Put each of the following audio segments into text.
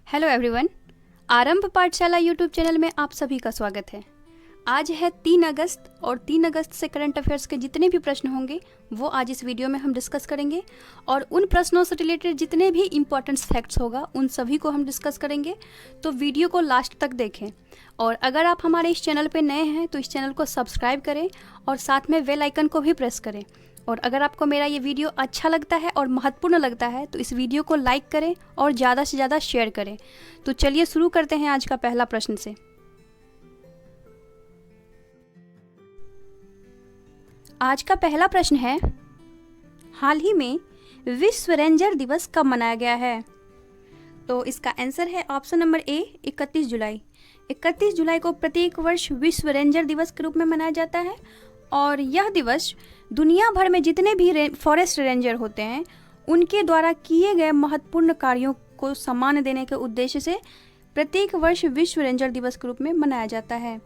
Hello everyone. आरंभ पाठशाला YouTube channel में आप सभी का स्वागत है। आज है 3 अगस्त और 3 अगस्त से करंट अफेयर्स के जितने भी प्रश्न होंगे वो आज इस वीडियो में हम डिस्कस करेंगे और उन प्रश्नों से रिलेटेड जितने भी इम्पोर्टेंट फैक्ट्स होगा उन सभी को हम डिस्कस करेंगे। तो वीडियो को लास्ट तक देखें और अगर आप हमारे इस चैनल पर नए हैं तो इस चैनल को सब्सक्राइब करें और साथ में बेल आइकन को भी प्रेस करें। और अगर आपको मेरा ये वीडियो अच्छा लगता है और महत्वपूर्ण लगता है तो इस वीडियो को लाइक करें और ज़्यादा से ज़्यादा शेयर करें। तो चलिए शुरू करते हैं आज का पहला प्रश्न से। आज का पहला प्रश्न है, हाल ही में विश्व रेंजर दिवस कब मनाया गया है? तो इसका आंसर है ऑप्शन नंबर ए 31 जुलाई। 31 जुलाई को प्रत्येक वर्ष विश्व रेंजर दिवस के रूप में मनाया जाता है और यह दिवस दुनिया भर में जितने भी फॉरेस्ट रेंजर होते हैं उनके द्वारा किए गए महत्वपूर्ण कार्यों को सम्मान देने के उद्देश्य से प्रत्येक वर्ष विश्व रेंजर दिवस के रूप में मनाया जाता है।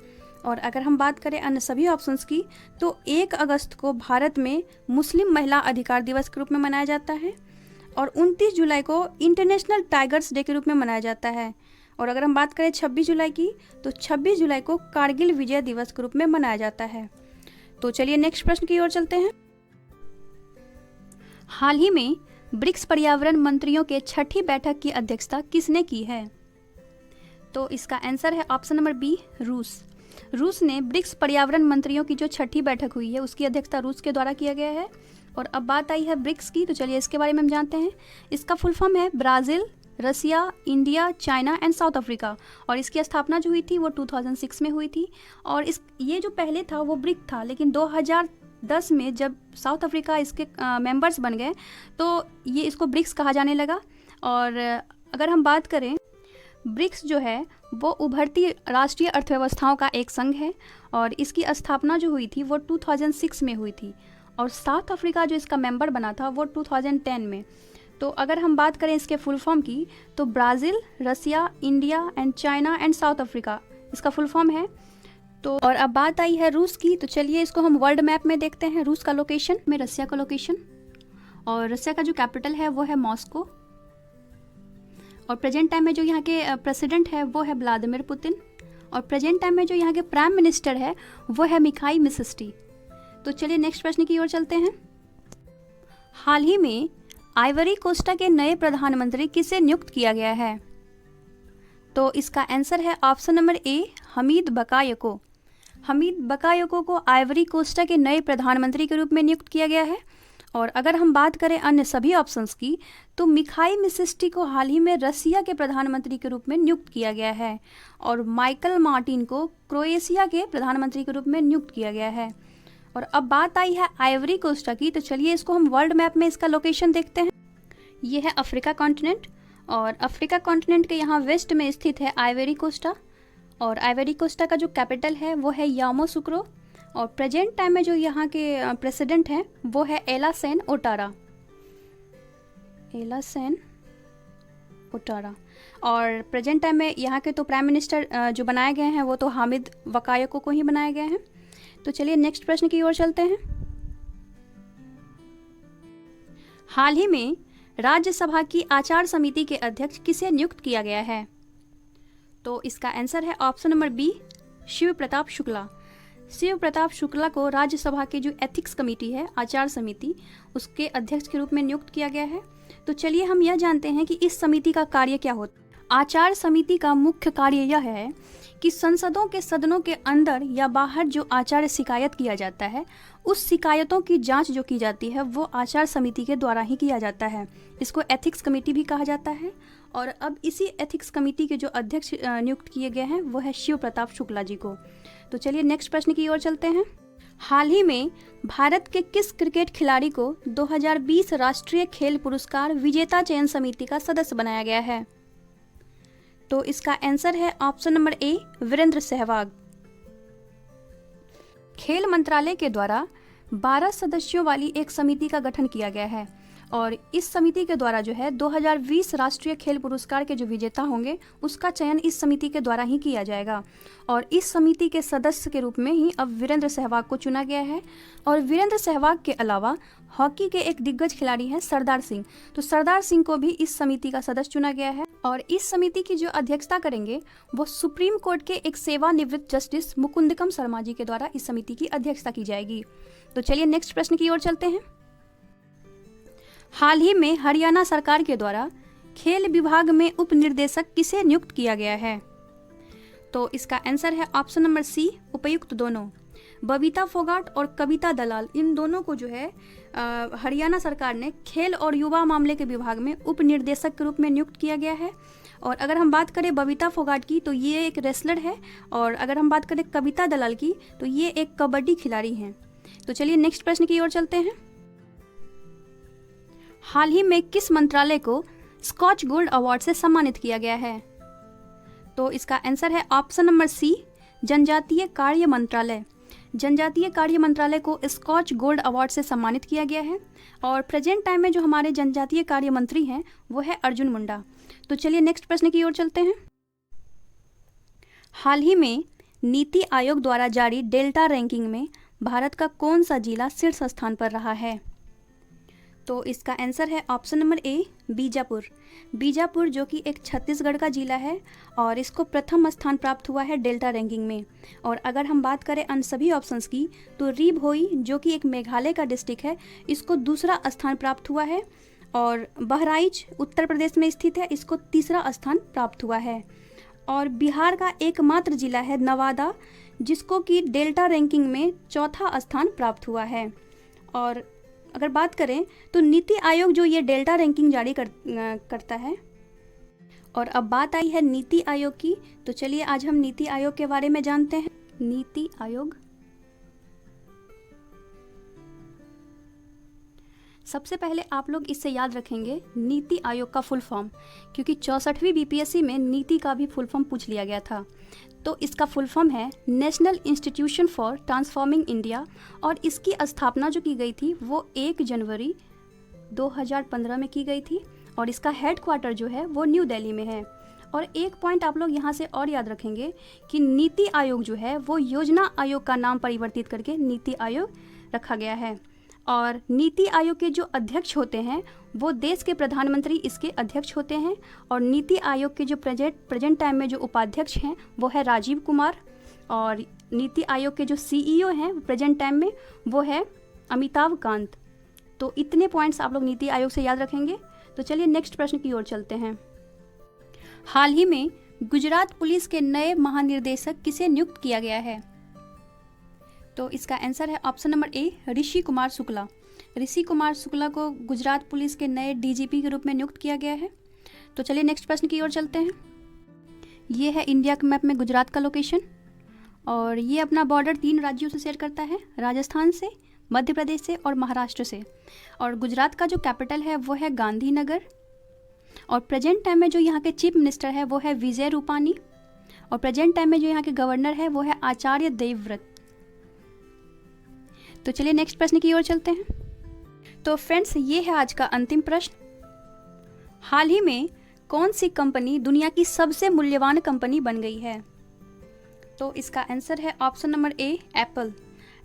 और अगर हम बात करें अन्य सभी ऑप्शंस की तो 1 अगस्त को भारत में मुस्लिम महिला अधिकार दिवस के रूप में मनाया जाता है और 29 जुलाई को इंटरनेशनल टाइगर्स डे के रूप में मनाया जाता है। और अगर हम बात करें 26 जुलाई की तो 26 जुलाई को कारगिल विजय दिवस के रूप में मनाया जाता है। तो चलिए नेक्स्ट प्रश्न की ओर चलते हैं। हाल ही में ब्रिक्स पर्यावरण मंत्रियों के 6ठी बैठक की अध्यक्षता किसने की है? तो इसका आंसर है ऑप्शन नंबर बी रूस ने ब्रिक्स पर्यावरण मंत्रियों की जो 6ठी बैठक हुई है उसकी अध्यक्षता रूस के द्वारा किया गया है। और अब बात आई है ब्रिक्स की, तो चलिए इसके बारे में हम जानते हैं। इसका फुल फॉर्म है Brazil, Russia, India, China and South Africa. और इसकी स्थापना जो हुई थी वो 2006 में हुई थी। और ये जो पहले था वो ब्रिक था, लेकिन 2010 में जब साउथ अफ्रीका इसके मेंबर्स बन गए तो ये इसको ब्रिक्स कहा जाने लगा। और अगर हम बात करें, ब्रिक्स जो है वो उभरती राष्ट्रीय अर्थव्यवस्थाओं का एक संघ है और इसकी स्थापना जो हुई थी वो 2006 में हुई थी और साउथ अफ्रीका जो इसका मेंबर बना था वो 2010 में। तो अगर हम बात करें इसके फुल फॉर्म की तो Brazil, Russia, India and China and South Africa इसका फुल फॉर्म है। तो और अब बात आई है रूस की, तो चलिए इसको हम वर्ल्ड मैप में देखते हैं। रूस का लोकेशन में रसिया का लोकेशन, और रसिया का जो कैपिटल है वो है मॉस्को। और प्रेजेंट टाइम में जो यहाँ के प्रेसिडेंट है वो है व्लादिमीर पुतिन। और प्रेजेंट टाइम में जो यहाँ के प्राइम मिनिस्टर है वो है मिखाइल मिशस्टी। तो चलिए नेक्स्ट प्रश्न की ओर चलते हैं। हाल ही में आइवरी कोस्टा के नए प्रधानमंत्री किसे नियुक्त किया गया है? तो इसका आंसर है ऑप्शन नंबर ए हमीद बकायोको। हमीद बकायोको को आइवरी कोस्टा के नए प्रधानमंत्री के रूप में नियुक्त किया गया है। और अगर हम बात करें अन्य सभी ऑप्शंस की तो मिखाइल मिशस्टी को हाल ही में रसिया के प्रधानमंत्री के रूप में नियुक्त किया गया है और माइकल मार्टिन को क्रोएशिया के प्रधानमंत्री के रूप में नियुक्त किया गया है। और अब बात आई है आइवरी कोस्टा की, तो चलिए इसको हम वर्ल्ड मैप में इसका लोकेशन देखते हैं। ये है अफ्रीका कॉन्टिनेंट और अफ्रीका कॉन्टिनेंट के यहाँ वेस्ट में स्थित है आइवरी कोस्टा। और आइवरी कोस्टा का जो कैपिटल है वो है यामोसुक्रो। और प्रेजेंट टाइम में जो यहाँ के प्रेसिडेंट हैं वो है एलासेन ओटारा। और प्रेजेंट टाइम में यहाँ के तो प्राइम मिनिस्टर जो बनाए गए हैं वो तो हामिद बकायोको को ही बनाए गए हैं। तो चलिए नेक्स्ट प्रश्न की ओर चलते हैं। हाल ही में राज्यसभा की आचार समिति के अध्यक्ष किसे नियुक्त किया गया है? तो इसका आंसर है option number B Shiv Pratap Shukla. Shiv Pratap Shukla को राज्यसभा की जो एथिक्स कमेटी है, आचार समिति, उसके अध्यक्ष के रूप में नियुक्त किया गया है। तो चलिए हम यह जानते हैं कि इस समिति का कार्य क्या होता है। आचार समिति का मुख्य कार्य यह है कि संसदों के सदनों के अंदर या बाहर जो आचार शिकायत किया जाता है उस शिकायतों की जांच जो की जाती है वो आचार समिति के द्वारा ही किया जाता है। इसको एथिक्स कमेटी भी कहा जाता है। और अब इसी एथिक्स कमेटी के जो अध्यक्ष नियुक्त किए गए हैं वो है शिव प्रताप शुक्ला जी को। तो चलिए नेक्स्ट प्रश्न की ओर चलते हैं। हाल ही में भारत के किस क्रिकेट खिलाड़ी को 2020 राष्ट्रीय खेल पुरस्कार विजेता चयन समिति का सदस्य बनाया गया है? तो इसका आंसर है option number A Virender Sehwag. खेल मंत्रालय के द्वारा 12 सदस्यों वाली एक समिति का गठन किया गया है और इस समिति के द्वारा जो है 2020 राष्ट्रीय खेल पुरस्कार के जो विजेता होंगे उसका चयन इस समिति के द्वारा ही किया जाएगा। और इस समिति के सदस्य के रूप में ही अब वीरेंद्र सहवाग को चुना गया है। और वीरेंद्र सहवाग के अलावा हॉकी के एक दिग्गज खिलाड़ी हैं सरदार सिंह, तो सरदार सिंह को भी इस समिति का सदस्य चुना गया है। और इस समिति की जो अध्यक्षता करेंगे वो सुप्रीम कोर्ट के एक सेवानिवृत्त जस्टिस मुकुंदकम शर्मा जी के द्वारा इस समिति की अध्यक्षता की जाएगी। तो चलिए नेक्स्ट प्रश्न की ओर चलते हैं। हाल ही में हरियाणा सरकार के द्वारा खेल विभाग में उप निर्देशक किसे नियुक्त किया गया है? तो इसका आंसर है ऑप्शन नंबर सी, उपर्युक्त दोनों। बबीता फोगाट और कविता दलाल, इन दोनों को जो है हरियाणा सरकार ने खेल और युवा मामले के विभाग में उप निर्देशक के रूप में नियुक्त किया गया है। और अगर हम बात करें बबीता फोगाट की तो ये एक रेसलर है, और अगर हम बात करें कविता दलाल की तो ये एक कबड्डी खिलाड़ी हैं। तो चलिए नेक्स्ट प्रश्न की ओर चलते हैं। हाल ही में किस मंत्रालय को स्कॉच गोल्ड अवार्ड से सम्मानित किया गया है? तो इसका आंसर है ऑप्शन नंबर सी, जनजातीय कार्य मंत्रालय। जनजातीय कार्य मंत्रालय को स्कॉच गोल्ड अवार्ड से सम्मानित किया गया है। और प्रेजेंट टाइम में जो हमारे जनजातीय कार्य मंत्री हैं वो है अर्जुन मुंडा। तो चलिए नेक्स्ट प्रश्न की ओर चलते हैं। हाल ही में नीति आयोग द्वारा जारी डेल्टा रैंकिंग में भारत का कौन सा जिला शीर्ष स्थान पर रहा है? तो इसका आंसर है ऑप्शन नंबर ए, बीजापुर। बीजापुर जो कि एक छत्तीसगढ़ का जिला है और इसको प्रथम स्थान प्राप्त हुआ है डेल्टा रैंकिंग में। और अगर हम बात करें अन्य सभी ऑप्शंस की तो रीभोई जो कि एक मेघालय का डिस्ट्रिक्ट है इसको दूसरा स्थान प्राप्त हुआ है। और बहराइच उत्तर प्रदेश में स्थित है, इसको तीसरा स्थान प्राप्त हुआ है। और बिहार का एकमात्र जिला है नवादा, जिसको कि डेल्टा रैंकिंग में चौथा स्थान प्राप्त हुआ है। और अगर बात करें तो नीति आयोग जो ये डेल्टा रैंकिंग जारी करता है। और अब बात आई है नीति आयोग की, तो चलिए आज हम नीति आयोग के बारे में जानते हैं। नीति आयोग सबसे पहले आप लोग इससे याद रखेंगे नीति आयोग का फुल फॉर्म, क्योंकि 64वीं बीपीएससी में नीति का भी फुल फॉर्म पूछ लिया गया था। तो इसका फुल फॉर्म है national institution for transforming India. और इसकी स्थापना जो की गई थी वो 1 जनवरी 2015 में की गई थी। और इसका हेडक्वार्टर जो है वो न्यू दिल्ली में है। और एक पॉइंट आप लोग यहाँ से और याद रखेंगे कि नीति आयोग जो है वो योजना आयोग का नाम परिवर्तित करके नीति आयोग रखा गया है। और नीति आयोग के जो अध्यक्ष होते हैं वो देश के प्रधानमंत्री इसके अध्यक्ष होते हैं। और नीति आयोग के जो प्रेजेंट टाइम में जो उपाध्यक्ष हैं वो है राजीव कुमार। और नीति आयोग के जो सीईओ हैं प्रेजेंट टाइम में वो है अमिताभ कांत। तो इतने पॉइंट्स आप लोग नीति आयोग से याद रखेंगे। तो चलिए नेक्स्ट प्रश्न की ओर चलते हैं। हाल ही में गुजरात पुलिस के नए महानिर्देशक किसे नियुक्त किया गया है? तो इसका आंसर है ऑप्शन नंबर ए, ऋषि कुमार शुक्ला। ऋषि कुमार शुक्ला को गुजरात पुलिस के नए डीजीपी के रूप में नियुक्त किया गया है। तो चलिए नेक्स्ट प्रश्न की ओर चलते हैं। ये है इंडिया के मैप में गुजरात का लोकेशन। और ये अपना बॉर्डर 3 राज्यों से शेयर करता है, राजस्थान से, मध्य प्रदेश से और महाराष्ट्र से। और गुजरात का जो कैपिटल है वो है गांधीनगर। और प्रेजेंट टाइम में जो यहाँ के चीफ मिनिस्टर है वो है विजय रूपानी। और प्रेजेंट टाइम में जो यहाँ के गवर्नर है वो है आचार्य देवव्रत। तो चलिए नेक्स्ट प्रश्न की ओर चलते हैं। तो फ्रेंड्स ये है आज का अंतिम प्रश्न। हाल ही में कौन सी कंपनी दुनिया की सबसे मूल्यवान कंपनी बन गई है? तो इसका आंसर है ऑप्शन नंबर ए, एप्पल।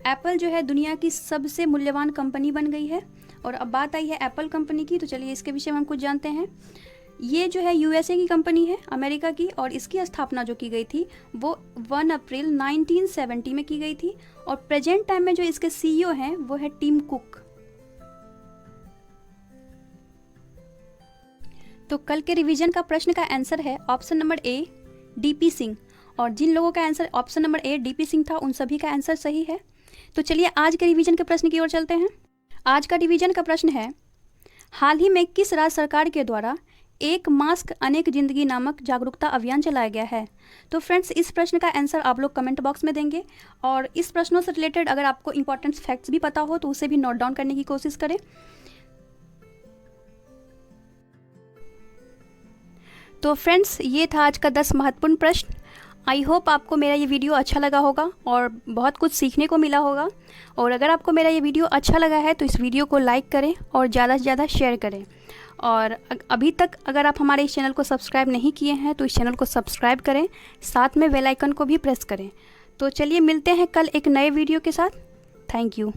एप्पल जो है दुनिया की सबसे मूल्यवान कंपनी बन गई है। और अब बात आई है एप्पल कंपनी की, तो चलिए इसके विषय में हम कुछ जानते हैं। ये जो है यूएसए की कंपनी है, अमेरिका की। और इसकी स्थापना जो की गई थी वो 1 अप्रैल 1970 में की गई थी। और प्रेजेंट टाइम में जो इसके सीईओ हैं वो है टिम कुक। तो कल के रिवीजन का प्रश्न का आंसर है ऑप्शन नंबर ए, डीपी सिंह। और जिन लोगों का आंसर ऑप्शन नंबर ए डीपी सिंह था उन सभी का आंसर सही है। तो चलिए आज के रिवीजन के प्रश्न की ओर चलते हैं। आज का रिवीजन का प्रश्न है, हाल ही में किस राज्य सरकार के द्वारा एक मास्क अनेक जिंदगी नामक जागरूकता अभियान चलाया गया है? तो फ्रेंड्स इस प्रश्न का आंसर आप लोग कमेंट बॉक्स में देंगे। और इस प्रश्नों से रिलेटेड अगर आपको इंपॉर्टेंट फैक्ट्स भी पता हो तो उसे भी नोट डाउन करने की कोशिश करें। तो फ्रेंड्स ये था आज का 10 महत्वपूर्ण प्रश्न। आई होप आपको मेरा ये वीडियो अच्छा लगा होगा और बहुत कुछ सीखने को मिला होगा। और अगर आपको मेरा ये वीडियो अच्छा लगा है तो इस वीडियो को लाइक करें और ज़्यादा से ज़्यादा शेयर करें। और अभी तक अगर आप हमारे इस चैनल को सब्सक्राइब नहीं किए हैं तो इस चैनल को सब्सक्राइब करें, साथ में बेल आइकन को भी प्रेस करें। तो चलिए मिलते हैं कल एक नए वीडियो के साथ। Thank you.